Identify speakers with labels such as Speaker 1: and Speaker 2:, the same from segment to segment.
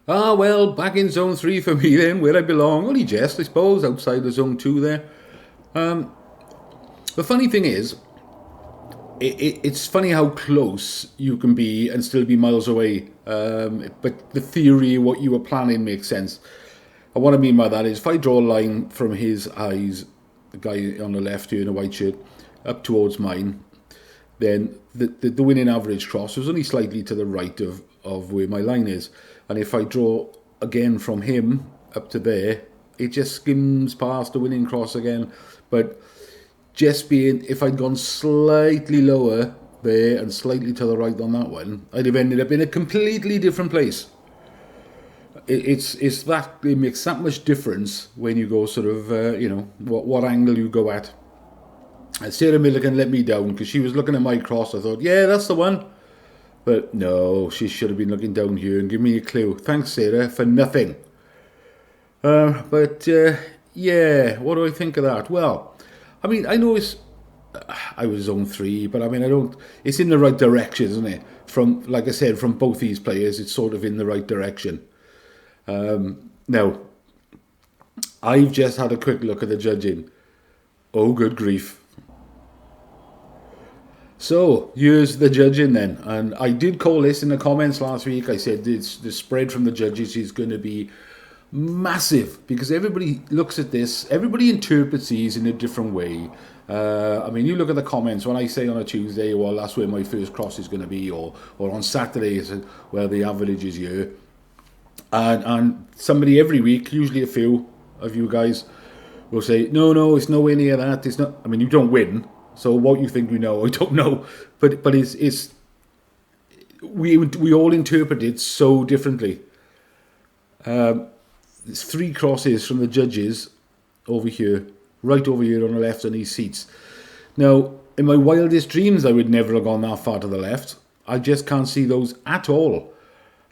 Speaker 1: Ah, well, back in zone 3 for me then, where I belong. Only just, I suppose, outside the zone 2 there. The funny thing is, it's funny how close you can be and still be miles away. But the theory, what you were planning, makes sense. And what I mean by that is, if I draw a line from his eyes, the guy on the left here in a white shirt, up towards mine, then the winning average cross was only slightly to the right of where my line is. And if I draw again from him up to there, it just skims past the winning cross again. But just being, if I'd gone slightly lower there and slightly to the right on that one, I'd have ended up in a completely different place. It's that, it makes that much difference when you go sort of, what angle you go at. And Sarah Milligan let me down because she was looking at my cross. I thought, yeah, that's the one. But no, she should have been looking down here and give me a clue. Thanks, Sarah, for nothing. Yeah, what do I think of that? Well, I mean, I know I was zone 3, but I mean, it's in the right direction, isn't it? From, like I said, from both these players, it's sort of in the right direction. Now, I've just had a quick look at the judging. Oh, good grief. So, here's the judging then. And I did call this in the comments last week. I said the spread from the judges is going to be massive because everybody looks at this, everybody interprets these in a different way. I mean, you look at the comments when I say on a Tuesday, well, that's where my first cross is going to be, or on Saturday, where the average is here. And somebody every week, usually a few of you guys, will say, no, it's nowhere near that. It's not. I mean, you don't win, so what you think you know, I don't know. But it's we all interpret it so differently. There's 3 crosses from the judges over here, right over here on the left on these seats. Now, in my wildest dreams, I would never have gone that far to the left. I just can't see those at all.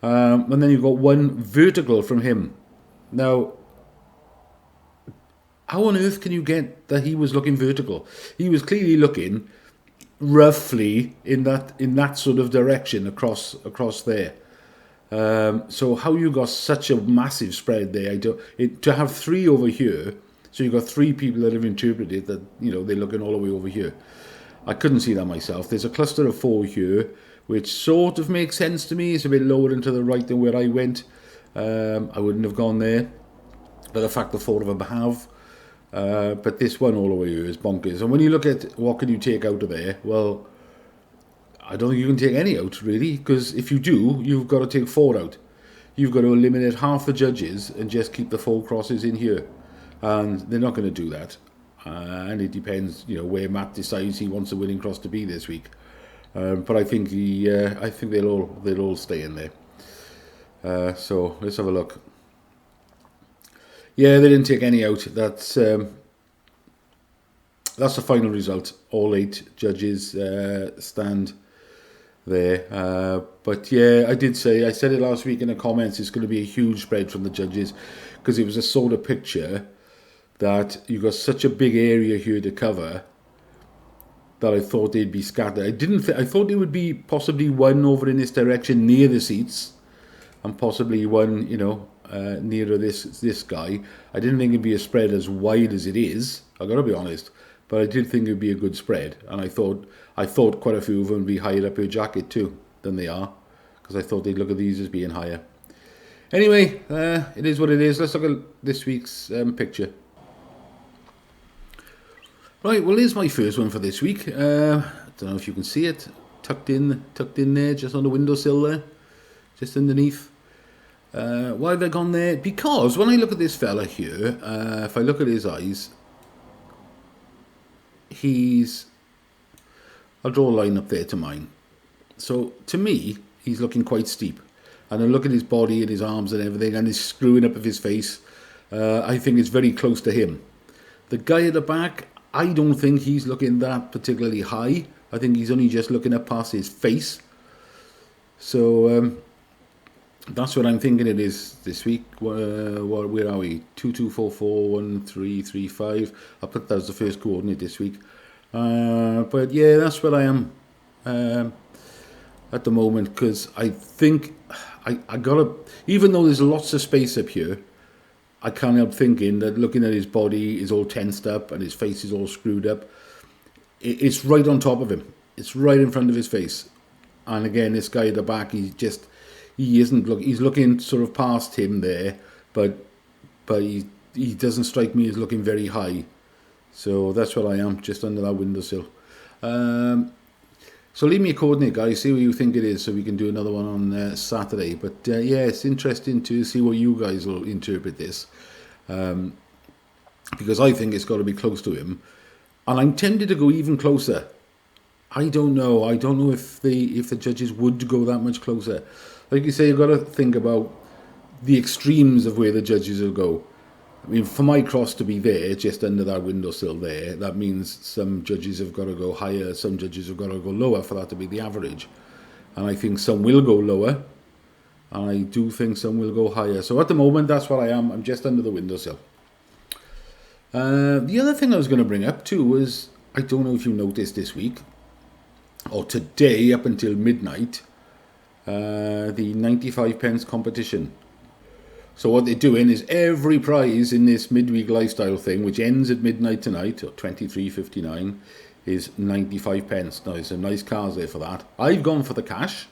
Speaker 1: And then you've got one vertical from him. Now, how on earth can you get that he was looking vertical? He was clearly looking roughly in that sort of direction across there. So how you got such a massive spread there? To have 3 over here, so you've got 3 people that have interpreted that, they're looking all the way over here. I couldn't see that myself. There's a cluster of 4 here, which sort of makes sense to me. It's a bit lower and to the right than where I went. I wouldn't have gone there, but the fact the 4 of them have. But this one all the way here is bonkers. And when you look at what can you take out of there, well, I don't think you can take any out, really, because if you do, you've got to take 4 out. You've got to eliminate half the judges and just keep the 4 crosses in here. And they're not going to do that. And it depends, where Matt decides he wants the winning cross to be this week. But I think they'll all stay in there. So let's have a look. Yeah, they didn't take any out. That's the final result. All 8 judges stand there. But yeah, I said it last week in the comments, it's going to be a huge spread from the judges because it was a sort of picture that you got such a big area here to cover that I thought they'd be scattered. I thought there would be possibly one over in this direction near the seats and possibly one, nearer this guy. I didn't think it'd be a spread as wide as it is, I gotta be honest, but I did think it'd be a good spread, and I thought quite a few of them would be higher up your jacket too than they are, because I thought they'd look at these as being higher. Anyway, it is what it is. Let's look at this week's picture. Right, well, here's my first one for this week. I don't know if you can see it, tucked in there, just on the windowsill there, just underneath. Why have I gone there? Because when I look at this fella here, if I look at his eyes, I'll draw a line up there to mine. So to me, he's looking quite steep. And I look at his body and his arms and everything and his screwing up of his face. I think it's very close to him. The guy at the back, I don't think he's looking that particularly high. I think he's only just looking up past his face. So that's what I'm thinking it is this week. Where are we? 22441335. I'll put that as the first coordinate this week. But yeah, that's what I am at the moment, because I think I gotta, even though there's lots of space up here, I can't help thinking that looking at his body is all tensed up and his face is all screwed up. It's right on top of him. It's right in front of his face. And again, this guy at the back, he's looking sort of past him there, but he doesn't strike me as looking very high. So that's what I am, just under that windowsill. So leave me a coordinate, guys. See what you think it is, so we can do another one on Saturday. But yeah, it's interesting to see what you guys will interpret this, because I think it's got to be close to him, and I'm tempted to go even closer. I don't know. I don't know if the judges would go that much closer. Like you say, you've got to think about the extremes of where the judges will go. I mean, for my cross to be there, just under that windowsill there, that means some judges have got to go higher, some judges have got to go lower for that to be the average. And I think some will go lower, and I do think some will go higher. So at the moment, that's what I am. I'm just under the windowsill. The other thing I was going to bring up too was, I don't know if you noticed this week, or today up until midnight, the 95 pence competition. So what they're doing is every prize in this midweek lifestyle thing, which ends at midnight tonight, or 23.59, is 95 pence. Now, there's some nice cars there for that. I've gone for the cash,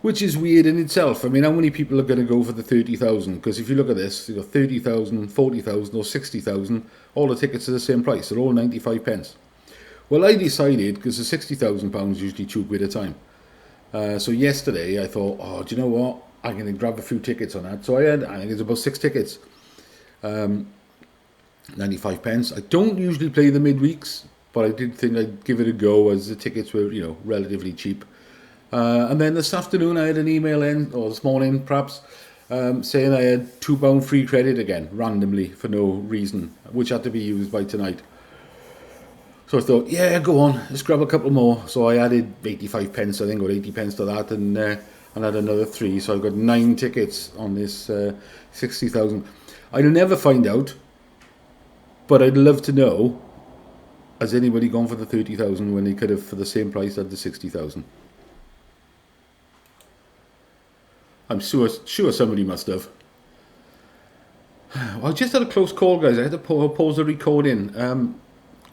Speaker 1: which is weird in itself. I mean, how many people are going to go for the 30,000? Because if you look at this, you've got 30,000, 40,000 or 60,000, all the tickets are the same price. They're all 95 pence. Well, I decided, because the £60,000 is usually £2 a time. So yesterday I thought, oh, do you know what? I'm going to grab a few tickets on that. So I think it's about 6 tickets. 95 pence. I don't usually play the midweeks, but I did think I'd give it a go as the tickets were, relatively cheap. And then this afternoon I had an email in, or this morning perhaps, saying I had £2 free credit again, randomly, for no reason, which had to be used by tonight. So I thought, yeah, go on, let's grab a couple more. So I added 85 pence, I think, or 80 pence to that, and had another 3. So I've got 9 tickets on this 60,000. I'll never find out, but I'd love to know, has anybody gone for the 30,000 when they could have, for the same price, had the 60,000? I'm sure somebody must have. Well, I just had a close call, guys. I had to pause the recording.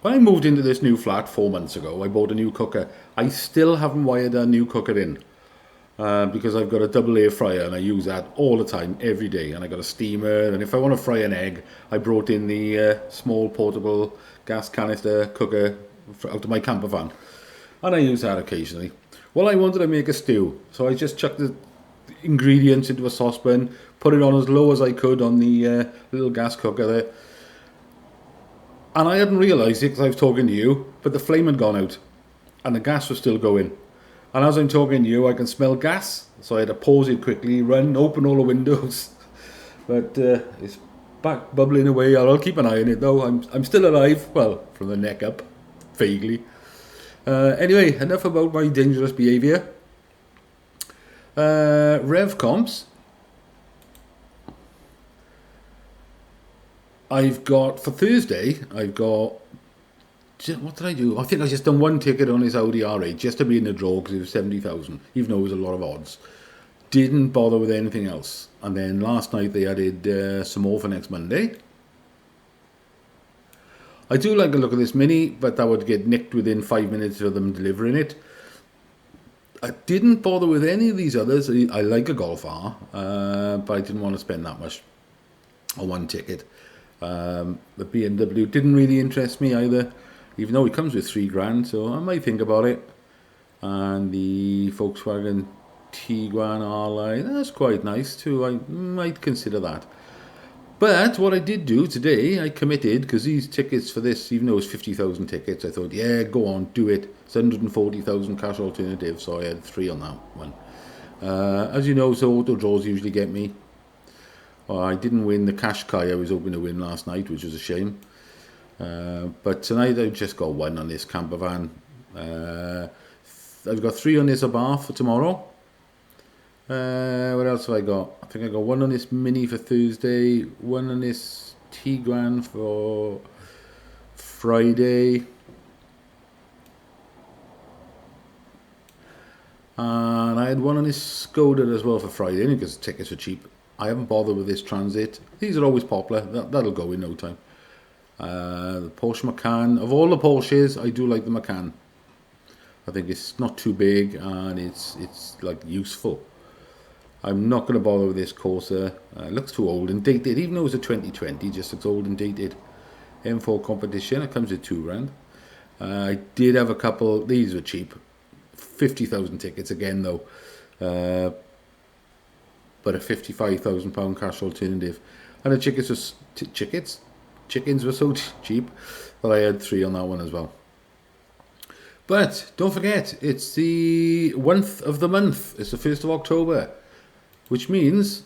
Speaker 1: When I moved into this new flat 4 months ago, I bought a new cooker. I still haven't wired a new cooker in, because I've got a double air fryer and I use that all the time, every day. And I got a steamer, and if I want to fry an egg, I brought in the small portable gas canister cooker out of my camper van, and I use that occasionally. Well, I wanted to make a stew, so I just chucked the ingredients into a saucepan, put it on as low as I could on the little gas cooker there. And I hadn't realised it because I was talking to you, but the flame had gone out and the gas was still going. And as I'm talking to you, I can smell gas, so I had to pause it quickly, run, open all the windows. But it's back bubbling away. I'll keep an eye on it though. I'm still alive, well, from the neck up, vaguely. Anyway, enough about my dangerous behaviour. Revcomps. I've got, for Thursday, what did I do? I think I just done one ticket on his Audi R8 just to be in the draw because it was 70,000, even though it was a lot of odds. Didn't bother with anything else. And then last night they added some more for next Monday. I do like the look of this Mini, but that would get nicked within 5 minutes of them delivering it. I didn't bother with any of these others. I like a Golf R, but I didn't want to spend that much on one ticket. The BMW didn't really interest me either, even though it comes with £3,000, so I might think about it. And the Volkswagen Tiguan R-Line, that's quite nice too. I might consider that. But what I did do today, I committed, because these tickets for this, even though it's 50,000 tickets, I thought, yeah, go on, do it. It's 140,000 cash alternative, so I had 3 on that one. As you know, so auto draws usually get me. I didn't win the cash Kai I was hoping to win last night, which was a shame. But tonight I've just got 1 on this camper van. I've got 3 on this Abarth for tomorrow. What else have I got? I think I got 1 on this Mini for Thursday, 1 on this Tiguan for Friday. And I had one on this Skoda as well for Friday, only because the tickets are cheap. I haven't bothered with this Transit. These are always popular. That'll go in no time. The Porsche Macan. Of all the Porsches, I do like the Macan. I think it's not too big and it's like useful. I'm not going to bother with this Corsa. It looks too old and dated, even though it's a 2020, just looks old and dated. M4 competition, it comes with £2,000. I did have a couple, these were cheap. 50,000 tickets again though. But a £55,000 cash alternative. And the chickens were so cheap that I had 3 on that one as well. But don't forget, it's the 1st of the month. It's the 1st of October, which means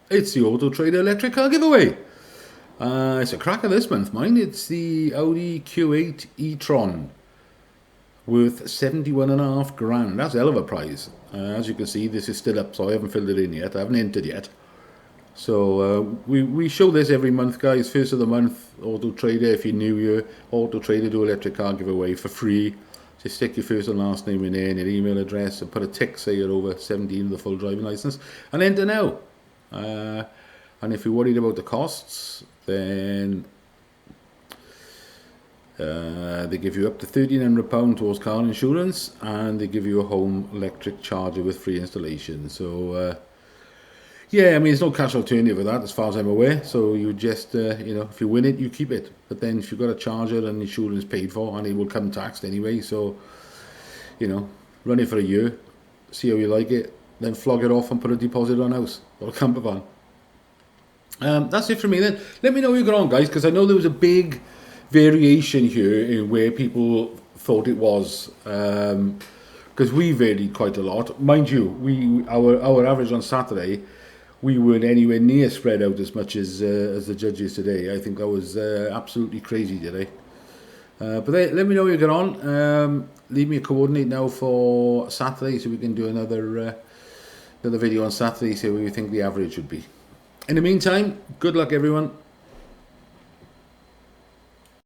Speaker 1: it's the Autotrader electric car giveaway. It's a cracker this month, mind. It's the Audi Q8 e-tron worth 71.5 grand. That's a hell of a prize. As you can see, this is still up, so I haven't filled it in yet. I haven't entered yet. So we show this every month, guys. 1st of the month, Autotrader. If you're new here, Autotrader do electric car giveaway for free. Just stick your first and last name in there and your email address and put a tick, say you're over 17 with a full driving licence, and enter now. And if you're worried about the costs, then they give you up to £1,300 towards car insurance, and they give you a home electric charger with free installation. So yeah, I mean, there's no cash alternative for that as far as I'm aware. So you just, if you win it, you keep it. But then if you've got a charger and insurance paid for, and it will come taxed anyway, so, run it for a year, see how you like it, then flog it off and put a deposit on house or a camper van. That's it for me then. Let me know how you got on, guys, because I know there was a big variation here in where people thought it was. Because we varied quite a lot. Mind you, our average on Saturday, we weren't anywhere near spread out as much as the judges today. I think that was absolutely crazy today. But let me know how you get on. Leave me a coordinate now for Saturday so we can do another video on Saturday, see what you think the average would be. In the meantime, good luck everyone.